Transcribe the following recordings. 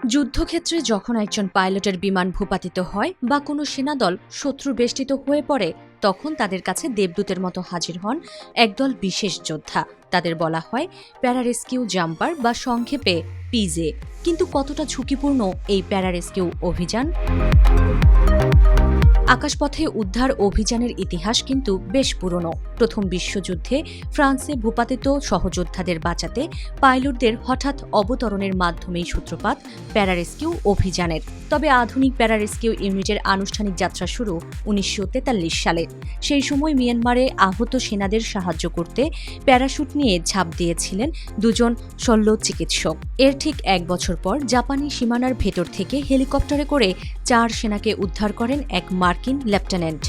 যুদ্ধক্ষেত্রে যখন একজন পাইলটের বিমান ভূপাতিত হয় বা কোনো সেনাদল শত্রু বেষ্টিত হয়ে পড়ে, তখন তাদের কাছে দেবদূতের মতো হাজির হন একদল বিশেষ যোদ্ধা। তাদের বলা হয় প্যারারেস্কিউ জাম্পার বা সংক্ষেপে পিজে। কিন্তু কতটা ঝুঁকিপূর্ণ এই প্যারারেস্কিউ অভিযান? আকাশপথে উদ্ধার অভিযানের ইতিহাস কিন্তু বেশ পুরনো। প্রথম বিশ্বযুদ্ধে ফ্রান্সে ভূপাতিত সহযোদ্ধাদের বাঁচাতে পাইলটদের হঠাৎ অবতরণের মাধ্যমেই সূত্রপাত প্যারারেস্কিউ অভিযানের। তবে আধুনিক প্যারারেস্কিউ ইউনিটের আনুষ্ঠানিক যাত্রা শুরু 1943 সালে। সেই সময় মিয়ানমারে আহত সেনাদের সাহায্য করতে প্যারাশুট নিয়ে ঝাঁপ দিয়েছিলেন দুজন শল্য চিকিৎসক। এর ঠিক এক বছর পর জাপানি সীমানার ভেতর থেকে হেলিকপ্টারে করে 4 সেনাকে উদ্ধার করেন এক মার্কিন লেফটেন্যান্ট।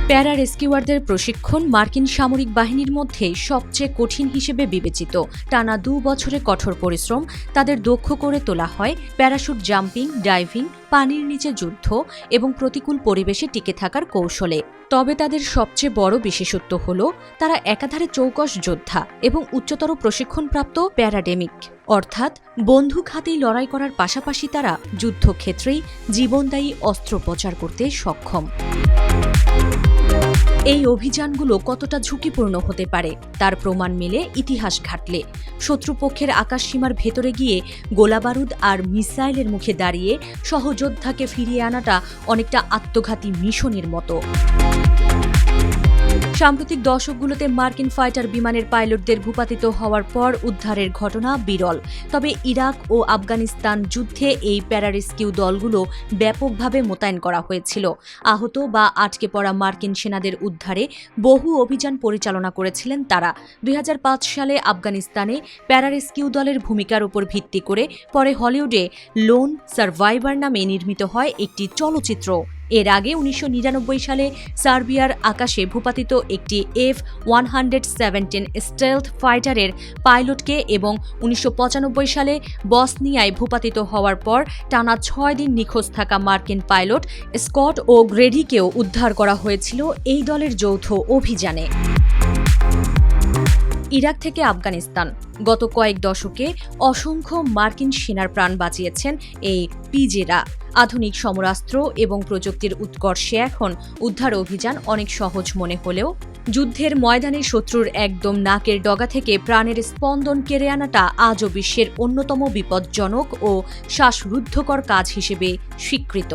প্যারা রেস্কিউয়ারদের প্রশিক্ষণ মার্কিন সামরিক বাহিনীর মধ্যে সবচেয়ে কঠিন হিসেবে বিবেচিত। টানা 2 বছরে কঠোর পরিশ্রম তাদের দক্ষ করে তোলা হয় প্যারাশুট জাম্পিং, ডাইভিং, পানির নিচে যুদ্ধ এবং প্রতিকূল পরিবেশে টিকে থাকার কৌশলে। তবে তাদের সবচেয়ে বড় বিশেষত্ব হল তারা একাধারে চৌকস যোদ্ধা এবং উচ্চতর প্রশিক্ষণপ্রাপ্ত প্যারাডেমিক, অর্থাৎ বন্দুক হাতেই লড়াই করার পাশাপাশি তারা যুদ্ধক্ষেত্রেই জীবনদায়ী অস্ত্র প্রচার করতে সক্ষম। এই অভিযানগুলো কতটা ঝুঁকিপূর্ণ হতে পারে তার প্রমাণ মেলে ইতিহাস ঘাটলে। শত্রুপক্ষের আকাশসীমার ভেতরে গিয়ে গোলাবারুদ আর মিসাইলের মুখে দাঁড়িয়ে সহযোদ্ধাকে ফিরিয়ে আনাটা অনেকটা আত্মঘাতী মিশনের মতো। সাম্প্রতিক দশকগুলোতে মার্কিন ফাইটার বিমানের পাইলটদের ভূপাতিত হওয়ার পর উদ্ধারের ঘটনা বিরল। তবে ইরাক ও আফগানিস্তান যুদ্ধে এই প্যারারেস্কিউ দলগুলো ব্যাপকভাবে মোতায়েন করা হয়েছিল। আহত বা আটকে পড়া মার্কিন সেনাদের উদ্ধারে বহু অভিযান পরিচালনা করেছিলেন তারা। 2005 সালে আফগানিস্তানে প্যারারেস্কিউ দলের ভূমিকার উপর ভিত্তি করে পরে হলিউডে লোন সার্ভাইভার নামে নির্মিত হয় একটি চলচ্চিত্র। এর আগে 1999 সালে সার্বিয়ার আকাশে ভূপাতিত একটি F-117 স্টেলথ ফাইটারের পাইলটকে এবং 1995 সালে বসনিয়ায় ভূপাতিত হওয়ার পর টানা 6 দিন নিখোঁজ থাকা মার্কিন পাইলট স্কট ও গ্রেডিকেও উদ্ধার করা হয়েছিল এই দলের যৌথ অভিযানে। ইরাক থেকে আফগানিস্তান, গত কয়েক দশকে অসংখ্য মার্কিন সেনার প্রাণ বাঁচিয়েছেন এই পিজেরা। আধুনিক সমরাস্ত্র এবং প্রযুক্তির উৎকর্ষে এখন উদ্ধার অভিযান অনেক সহজ মনে হলেও যুদ্ধের ময়দানে শত্রুর একদম নাকের ডগা থেকে প্রাণের স্পন্দন কেড়ে আনাটা আজও বিশ্বের অন্যতম বিপজ্জনক ও শ্বাসরুদ্ধকর কাজ হিসেবে স্বীকৃত।